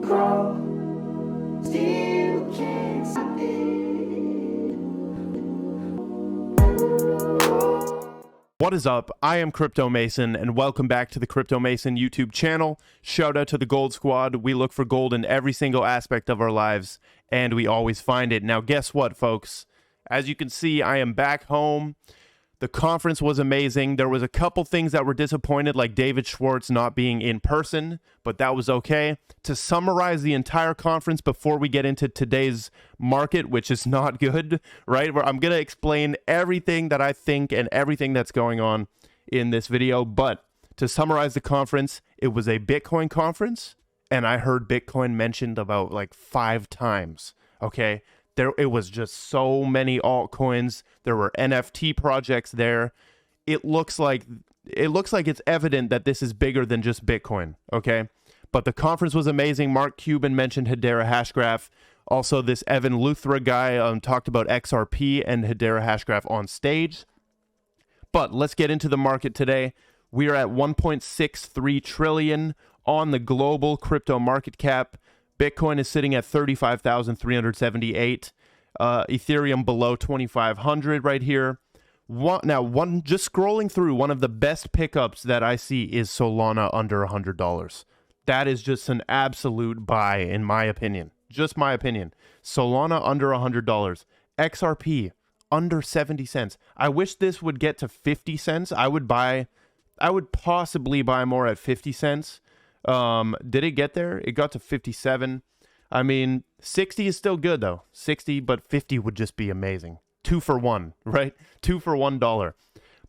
grow, still can't stop it. What is up? I am Crypto Mason, and welcome back to the Crypto Mason YouTube channel. Shout out to the Gold Squad. We look for gold in every single aspect of our lives, and we always find it. Now, guess what, folks? As you can see, I am back home. The conference was amazing. There was a couple things that were disappointed, like David Schwartz not being in person, but that was okay. To summarize the entire conference before we get into today's market, which is not good, right? Where I'm going to explain everything that I think and everything that's going on in this video. But to summarize the conference, it was a Bitcoin conference, and I heard Bitcoin mentioned about like 5 times, okay? It was just so many altcoins. There were NFT projects there. It looks like it's evident that this is bigger than just Bitcoin, okay? But the conference was amazing. Mark Cuban mentioned Hedera Hashgraph. Also, this Evan Luthra guy talked about XRP and Hedera Hashgraph on stage. But let's get into the market today. We are at 1.63 trillion on the global crypto market cap. Bitcoin is sitting at 35,378. Ethereum below 2,500 right here. Just scrolling through, one of the best pickups that I see is Solana under $100. That is just an absolute buy, in my opinion. Just my opinion. Solana under $100. XRP under 70 cents. I wish this would get to 50 cents. I would possibly buy more at 50 cents. Did it get there? It got to 57. I mean, 60 is still good though. 60, but 50 would just be amazing. 2 for 1, right? 2 for $1.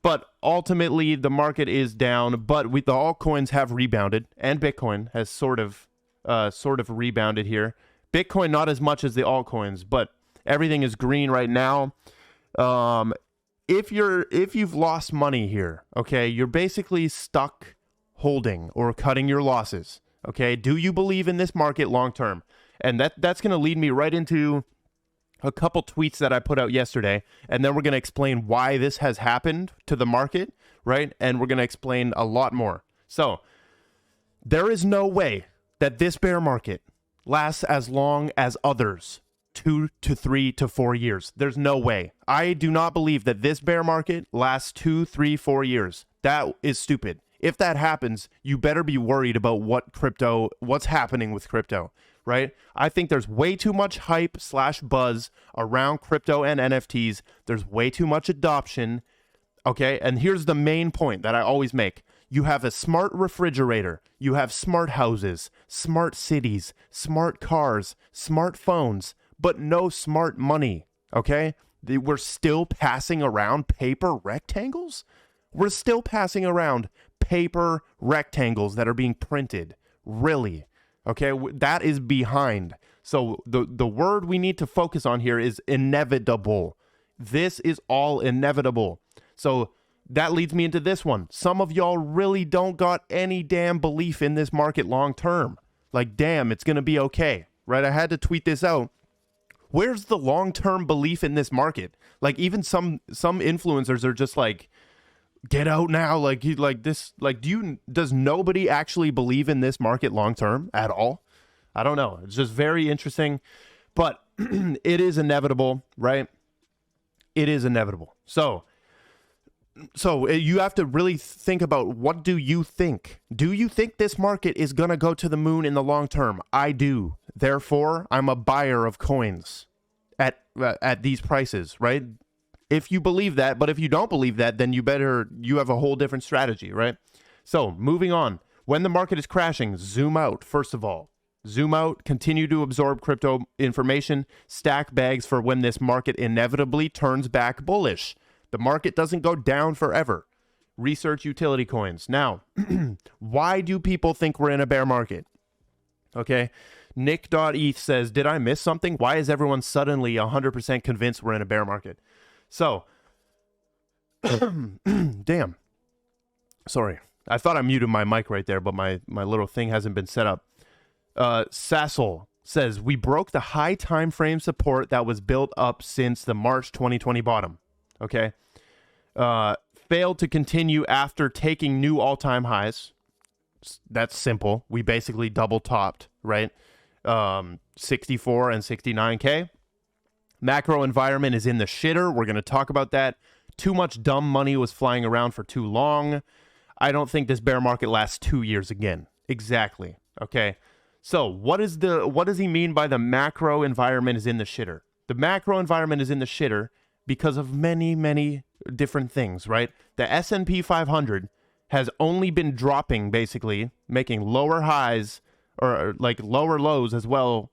But ultimately, the market is down. But the altcoins have rebounded, and Bitcoin has sort of rebounded here. Bitcoin not as much as the altcoins, but everything is green right now. If you've lost money here, okay, you're basically stuck holding or cutting your losses, okay? Do you believe in this market long term? And that's going to lead me right into a couple tweets that I put out yesterday, and then we're going to explain why this has happened to the market, right? And we're going to explain a lot more. So there is no way that this bear market lasts as long as others, 2 to 3 to 4 years. There's no way. I do not believe that this bear market lasts 2, 3, 4 years. That is stupid. If that happens, you better be worried about what's happening with crypto, right? I think there's way too much hype / buzz around crypto and NFTs. There's way too much adoption, okay? And here's the main point that I always make. You have a smart refrigerator. You have smart houses, smart cities, smart cars, smart phones, but no smart money, okay? We're still passing around paper rectangles? We're still passing around paper rectangles that are being printed. Really? Okay, that is behind. So the word we need to focus on here is inevitable. This is all inevitable. So that leads me into this one. Some of y'all really don't got any damn belief in this market long term. Like, damn, it's going to be okay, right? I had to tweet this out. Where's the long-term belief in this market? Like, even some influencers are just like, get out now, does nobody actually believe in this market long term at all? I don't know. It's just very interesting, but it is inevitable, right? It is inevitable. So you have to really think about, what do you think? Do you think this market is going to go to the moon in the long term? I do. Therefore, I'm a buyer of coins at these prices, right? If you believe that, but if you don't believe that, then you have a whole different strategy, right? So moving on, when the market is crashing, zoom out. First of all, zoom out, continue to absorb crypto information, stack bags for when this market inevitably turns back bullish. The market doesn't go down forever. Research utility coins. Now, why do people think we're in a bear market? Okay. Nick.eth says, did I miss something? Why is everyone suddenly 100% convinced we're in a bear market? So, damn. Sorry. I thought I muted my mic right there, but my little thing hasn't been set up. Sassel says, we broke the high time frame support that was built up since the March 2020 bottom. Okay. Failed to continue after taking new all-time highs. That's simple. We basically double topped, right? 64 and 69K. Macro environment is in the shitter. We're going to talk about that. Too much dumb money was flying around for too long. I don't think this bear market lasts 2 years again. Exactly. Okay. So what does he mean by the macro environment is in the shitter? The macro environment is in the shitter because of many, many different things, right? The S&P 500 has only been dropping, basically, making lower highs or like lower lows as well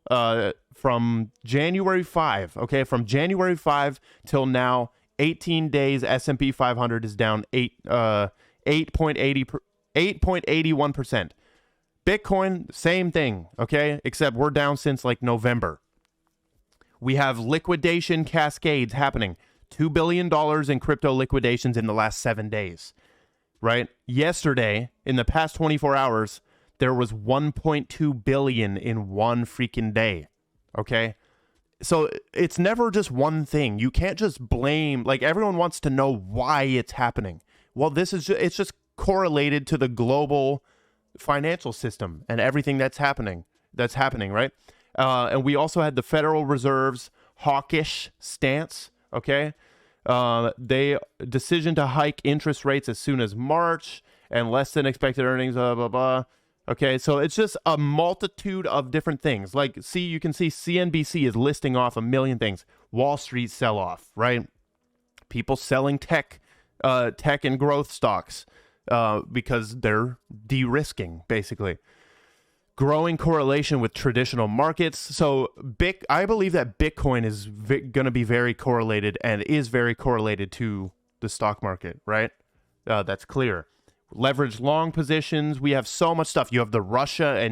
from January 5, okay? From January 5 till now, 18 days, S&P 500 is down 8.81%. Bitcoin, same thing, okay? Except we're down since like November. We have liquidation cascades happening. $2 billion in crypto liquidations in the last 7 days, right? Yesterday, in the past 24 hours, there was 1.2 billion in one freaking day, okay? So it's never just one thing. You can't just blame, like everyone wants to know why it's happening. Well, it's just correlated to the global financial system and everything that's happening, right? And we also had the Federal Reserve's hawkish stance, okay? They decision to hike interest rates as soon as March and less than expected earnings, blah, blah, blah. Okay, so it's just a multitude of different things. Like, you can see CNBC is listing off a million things. Wall Street sell-off, right? People selling tech and growth stocks because they're de-risking, basically. Growing correlation with traditional markets. So I believe that Bitcoin is going to be very correlated and is very correlated to the stock market, right? That's clear. Leverage long positions. We have so much stuff. You have the Russia,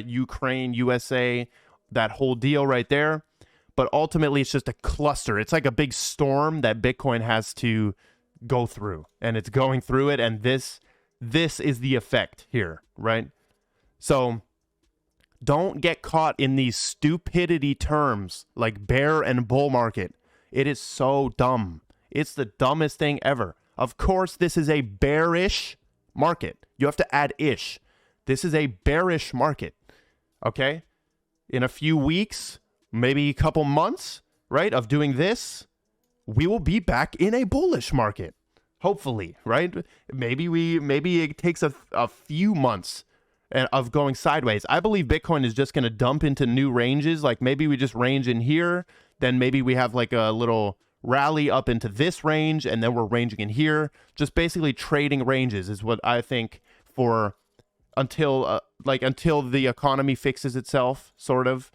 Ukraine, USA, that whole deal right there. But ultimately, it's just a cluster. It's like a big storm that Bitcoin has to go through. And it's going through it. And this is the effect here, right? So don't get caught in these stupidity terms like bear and bull market. It is so dumb. It's the dumbest thing ever. Of course, this is a bearish market. You have to add ish. This is a bearish market, okay? In a few weeks, maybe a couple months, right, of doing this, we will be back in a bullish market, hopefully, right? Maybe it takes a few months of going sideways. I believe Bitcoin is just going to dump into new ranges. Like maybe we just range in here, then maybe we have like a little rally up into this range, and then we're ranging in here. Just basically trading ranges is what I think for until the economy fixes itself, sort of,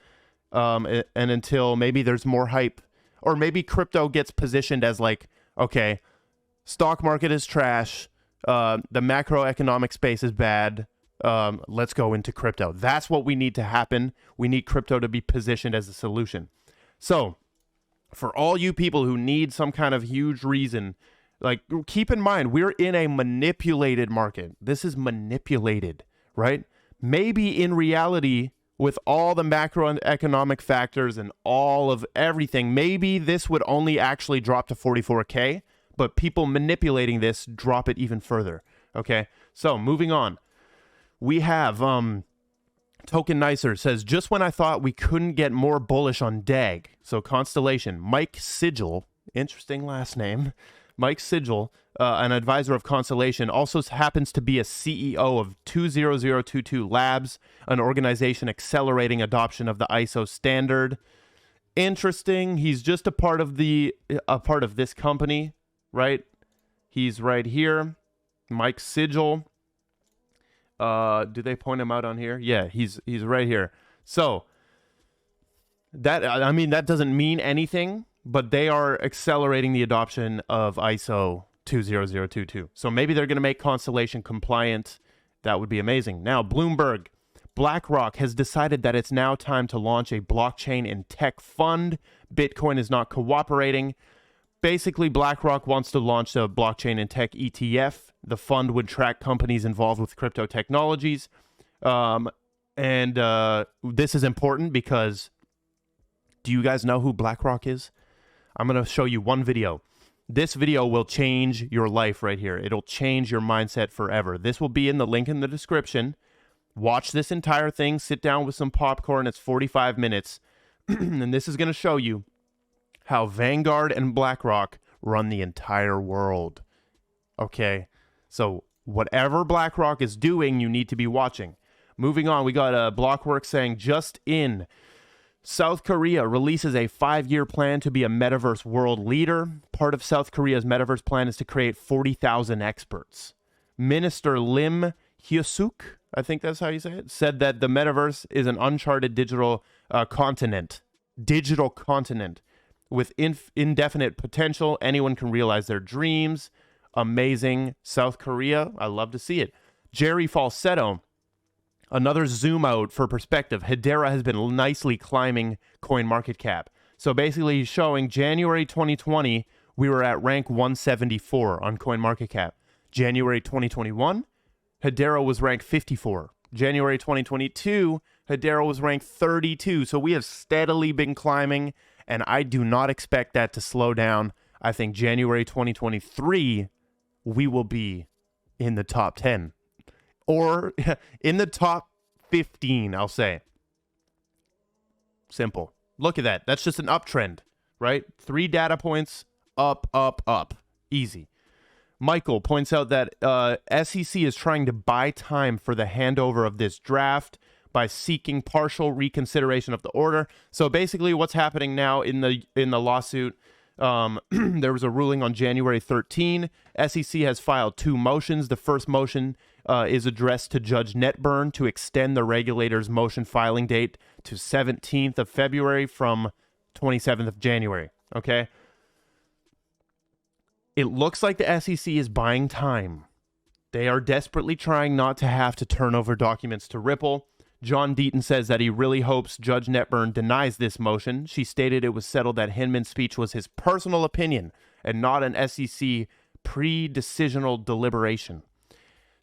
and until maybe there's more hype, or maybe crypto gets positioned as like, okay, stock market is trash, the macroeconomic space is bad, let's go into crypto. That's what we need to happen. We need crypto to be positioned as a solution. So for all you people who need some kind of huge reason, like, keep in mind, we're in a manipulated market. This is manipulated, right? Maybe in reality, with all the macroeconomic factors and all of everything, maybe this would only actually drop to 44K, but people manipulating this drop it even further, okay? So moving on. We have Token Nicer says, just when I thought we couldn't get more bullish on DAG, so Constellation, Mike Sigil, interesting last name, Mike Sigil, an advisor of Constellation, also happens to be a CEO of 20022 Labs, an organization accelerating adoption of the ISO standard. Interesting. He's just a part of this company, right? He's right here, Mike Sigil. Do they point him out on here? Yeah, he's right here. So that doesn't mean anything, but they are accelerating the adoption of ISO 20022. So maybe they're going to make Constellation compliant. That would be amazing. Now, Bloomberg, BlackRock has decided that it's now time to launch a blockchain and tech fund. Bitcoin is not cooperating. Basically, BlackRock wants to launch a blockchain and tech ETF. The fund would track companies involved with crypto technologies. And this is important because, do you guys know who BlackRock is? I'm going to show you one video. This video will change your life right here. It'll change your mindset forever. This will be in the link in the description. Watch this entire thing, sit down with some popcorn. It's 45 minutes. And this is going to show you how Vanguard and BlackRock run the entire world. Okay, so whatever BlackRock is doing, you need to be watching. Moving on, we got Blockworks saying, just in, South Korea releases a 5-year plan to be a metaverse world leader. Part of South Korea's metaverse plan is to create 40,000 experts. Minister Lim Hyesuk, I think that's how you say it, said that the metaverse is an uncharted digital continent with indefinite potential. Anyone can realize their dreams. Amazing. South Korea, I love to see it. Jerry Falsetto, another zoom out for perspective. Hedera has been nicely climbing CoinMarketCap. So basically he's showing January 2020, we were at rank 174 on CoinMarketCap. January 2021, Hedera was ranked 54. January 2022, Hedera was ranked 32. So we have steadily been climbing, and I do not expect that to slow down. I think January 2023, we will be in the top 10. Or in the top 15, I'll say. Simple. Look at that. That's just an uptrend, right? 3 data points, up, up, up. Easy. Michael points out that SEC is trying to buy time for the handover of this draft by seeking partial reconsideration of the order. So basically what's happening now in the lawsuit, there was a ruling on January 13. SEC has filed 2 motions. The first motion is addressed to Judge Netburn to extend the regulator's motion filing date to 17th of February from 27th of January. Okay? It looks like the SEC is buying time. They are desperately trying not to have to turn over documents to Ripple. John Deaton says that he really hopes Judge Netburn denies this motion. She stated it was settled that Hinman's speech was his personal opinion and not an SEC pre-decisional deliberation.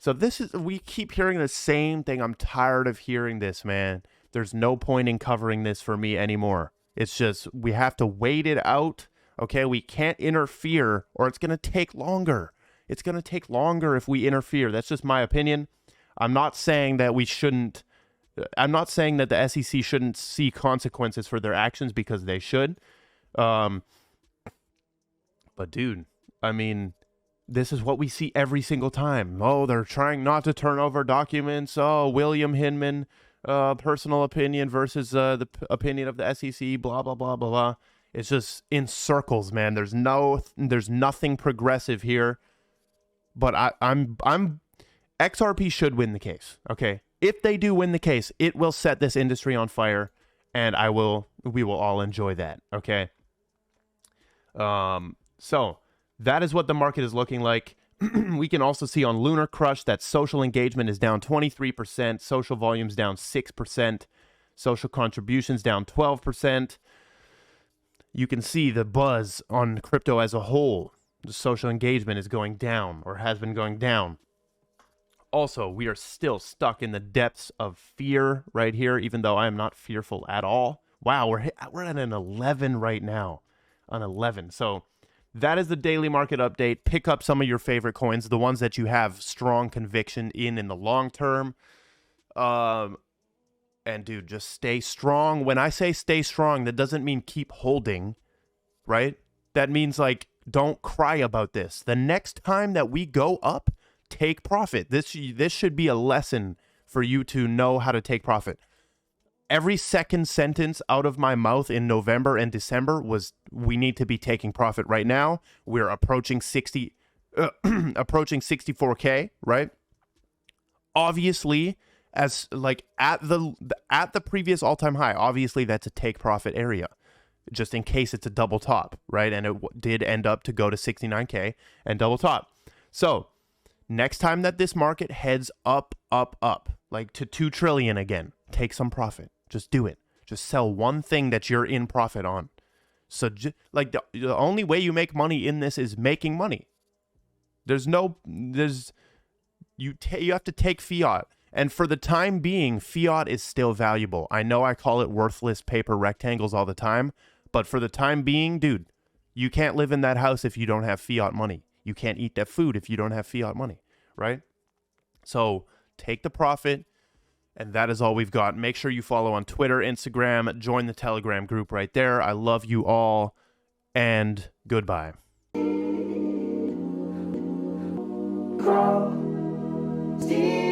So we keep hearing the same thing. I'm tired of hearing this, man. There's no point in covering this for me anymore. It's just, we have to wait it out. Okay, we can't interfere or it's going to take longer. It's going to take longer if we interfere. That's just my opinion. I'm not saying that the SEC shouldn't see consequences for their actions, because they should. But dude, I mean, this is what we see every single time. Oh, they're trying not to turn over documents. Oh, William Hinman, personal opinion versus the opinion of the SEC, blah, blah, blah, blah, blah. It's just in circles, man. There's nothing progressive here. But I'm XRP should win the case. Okay. If they do win the case, it will set this industry on fire, and we will all enjoy that. Okay. So that is what the market is looking like. We can also see on Lunar Crush that social engagement is down 23%, social volumes down 6%, social contributions down 12%. You can see the buzz on crypto as a whole. The social engagement is going down, or has been going down. Also, we are still stuck in the depths of fear right here, even though I am not fearful at all. Wow, we're at an 11 right now. On 11. So that is the daily market update. Pick up some of your favorite coins, the ones that you have strong conviction in the long term. And dude, just stay strong. When I say stay strong, that doesn't mean keep holding, right? That means, like, don't cry about this. The next time that we go up, take profit. This should be a lesson for you to know how to take profit. Every second sentence out of my mouth in November and December was, we need to be taking profit right now. We're approaching 64K, right? Obviously, as like at the previous all-time high, obviously that's a take profit area, just in case it's a double top, right? And it did end up to go to 69K and double top. So next time that this market heads up, like to 2 trillion again, take some profit. Just do it. Just sell one thing that you're in profit on. So the only way you make money in this is making money. You have to take fiat. And for the time being, fiat is still valuable. I know I call it worthless paper rectangles all the time, but for the time being, dude, you can't live in that house if you don't have fiat money. You can't eat that food if you don't have fiat money, right? So take the profit. And that is all we've got. Make sure you follow on Twitter, Instagram, join the Telegram group right there. I love you all, and goodbye. Grow, still